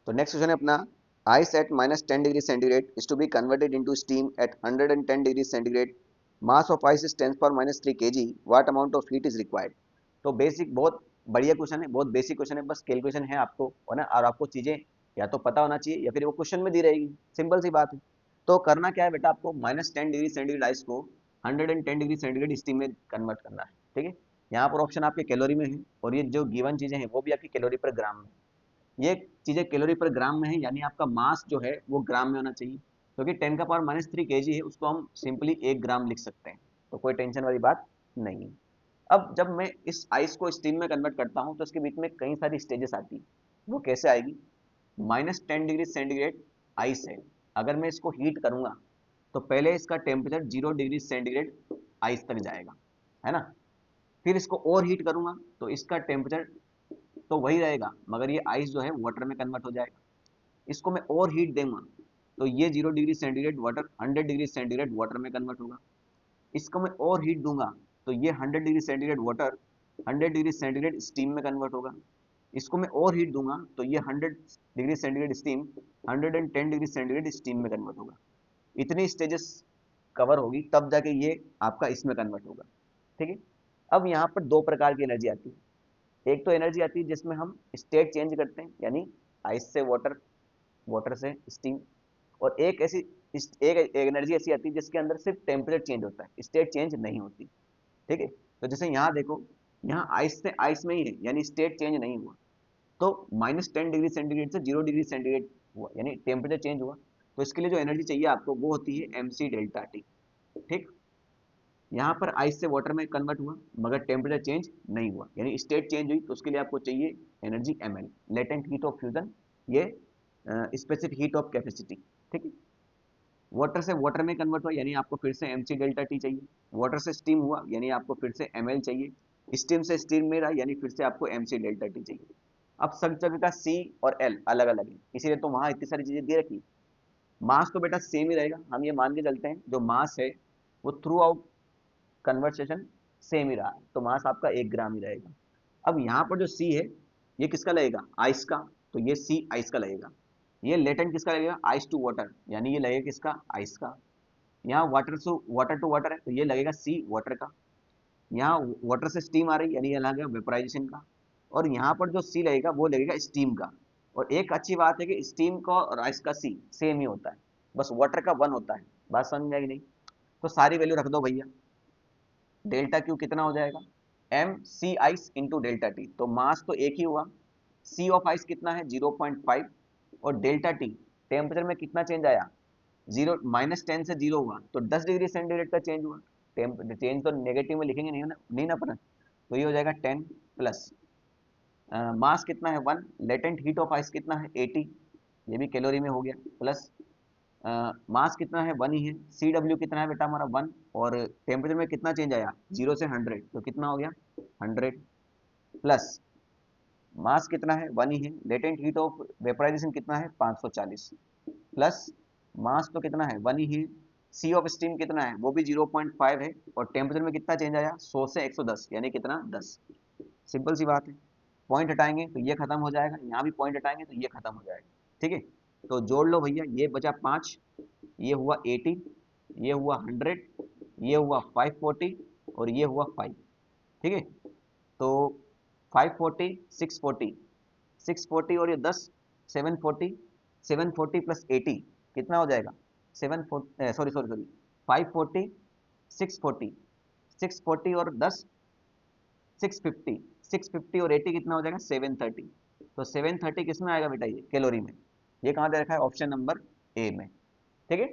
तो next question है अपना, ice at -10 degree centigrade is to be converted into steam at 110 degree centigrade, mass of ice is 10⁻³ kg, what amount of heat is required. तो basic, बहुत बढ़िया question है, बहुत basic question है, बस कैलकुलेशन है आपको, है ना, और आपको चीजें या तो पता होना चाहिए या फिर वो क्वेश्चन में दी रहेगी, सिंपल सी बात है। तो करना क्या है बेटा, आपको -10 डिग्री सेंटीग्रेड आइस को 110 डिग्री सेंटीग्रेड स्टीम में कन्वर्ट करना है, ठीक है। यहाँ पर ऑप्शन आपके कैलोरी में है, और ये जो गिवन चीजें हैं वो भी आपकी कैलोरी पर ग्राम में, ये चीजें कैलोरी पर ग्राम में है, यानी आपका मास जो है वो ग्राम में होना चाहिए, क्योंकि 10⁻³ kg है, उसको हम सिंपली 1 ग्राम लिख सकते हैं, तो कोई टेंशन वाली बात नहीं है। अब जब मैं इस आइस को स्टीम में कन्वर्ट करता हूँ तो इसके बीच में कई सारी स्टेजेस आती है, वो कैसे आएगी। -10 डिग्री सेंटीग्रेड आइस है, अगर मैं इसको हीट करूंगा तो पहले इसका टेम्परेचर 0 डिग्री सेंटीग्रेड आइस तक जाएगा, है ना। फिर इसको और हीट करूंगा तो इसका टेम्परेचर तो वही रहेगा, मगर ये आइस जो है वाटर में कन्वर्ट हो जाएगा। इसको मैं और हीट दूंगा तो ये 0 degree centigrade water 100 degree centigrade water में कन्वर्ट होगा। इसको मैं और हीट दूंगा तो ये 100 degree centigrade water 100 degree centigrade steam में कन्वर्ट होगा। इसको मैं और हीट दूंगा तो ये 100 degree centigrade steam 110 degree centigrade steam में कन्वर्ट होगा। इतनी स्टेजेस कवर होगी तब जाके ये आपका इसमें कन्वर्ट होगा, ठीक है। अब यहाँ पर दो प्रकार की एनर्जी आती है, एक तो एनर्जी आती है जिसमें हम स्टेट चेंज करते हैं, यानी आइस से वाटर, वाटर से स्टीम, और एक ऐसी एक एनर्जी ऐसी आती है जिसके अंदर सिर्फ टेम्परेचर चेंज होता है, स्टेट चेंज नहीं होती, ठीक है। तो जैसे यहाँ देखो, यहाँ आइस से आइस में ही है, यानी स्टेट चेंज नहीं हुआ, तो -10 डिग्री सेंटीग्रेड से 0 डिग्री सेंटीग्रेड हुआ, यानी टेम्परेचर चेंज हुआ। तो इसके लिए जो एनर्जी चाहिए आपको वो होती है mc∆T, ठीक। यहाँ पर आइस से वाटर में कन्वर्ट हुआ मगर टेम्परेचर चेंज नहीं हुआ, यानी स्टेट चेंज हुई, तो उसके लिए आपको चाहिए energy ml, latent heat of fusion, ये स्पेसिफिक हीट ऑफ कैपेसिटी, ठीक है। वाटर से वाटर में कन्वर्ट हुआ यानी आपको फिर से mc∆T चाहिए। वाटर से स्टीम हुआ यानी आपको फिर से ml चाहिए। स्टीम से स्टीम में रहा यानी फिर से आपको mc∆T चाहिए। अब सब जगह का C और L अलग अलग है, इसीलिए तो वहां इतनी सारी चीजें दे रखी। मास तो बेटा सेम ही रहेगा, हम ये मान के चलते हैं जो मास है वो थ्रू आउट कन्वर्सेशन सेम ही रहा है, तो मास आपका 1 ग्राम ही रहेगा। अब यहाँ पर जो सी है ये किसका लगेगा, आइस का, तो ये सी आइस का लगेगा। ये लेटेंट किसका लगेगा, आइस टू वाटर, यानी ये लगेगा किसका, आइस का। यहाँ वाटर टू वाटर है तो ये लगेगा सी वाटर का। यहाँ वाटर से स्टीम आ रही यानी ये लगेगा वेपराइजेशन का। और यहाँ पर जो सी लगेगा वो लगेगा स्टीम का। और एक अच्छी बात है कि स्टीम का और आइस का सी सेम ही होता है, बस वाटर का 1 होता है। बात समझ में आएगी नहीं, तो सारी वैल्यू रख दो भैया। डेल्टा क्यू कितना हो जाएगा, m c ice into delta t, तो मास तो एक ही हुआ, सी ऑफ आइस कितना है 0.5, और डेल्टा टी टेम्परेचर में कितना चेंज आया, जीरो, -10 से 0 हुआ तो 10 डिग्री सेंटीग्रेड का चेंज हुआ। चेंज तो नेगेटिव में लिखेंगे नहीं ना, नहीं ना अपन, तो ये हो जाएगा 10 प्लस मास कितना है 1, लेटेंट हीट ऑफ आइस कितना है 80, ये भी कैलोरी में हो गया, प्लस मास कितना है 1 ही है, सी डब्ल्यू कितना है बेटा हमारा 1, और टेम्परेचर में कितना चेंज आया 0 से 100, तो कितना हो गया 100, प्लस मास कितना है 1 ही है, लेटेंट हीट ऑफ वेपराइजेशन कितना है 540, प्लस मास तो कितना है 1 ही है, सी ऑफ स्टीम कितना है वो भी 0.5 है, और टेम्परेचर में कितना चेंज आया 100 से 110 यानी कितना 10। सिंपल सी बात है, पॉइंट हटाएंगे तो ये खत्म हो जाएगा, यहाँ भी पॉइंट हटाएंगे तो ये खत्म हो जाएगा, ठीक है। तो जोड़ लो भैया, ये बचा 5, ये हुआ 80, ये हुआ 100, ये हुआ 540, और ये हुआ 5, ठीक है। तो 540 640 640 और ये 10 740, 740 प्लस 80 कितना हो जाएगा 740, सॉरी सॉरी सॉरी, 540 640, 640 और 10 650, 650 और 80 कितना हो जाएगा 730। तो 730 किस में आएगा बेटा, ये कैलोरी में। ये कहाँ दे रखा है, ऑप्शन नंबर ए में, ठीक है।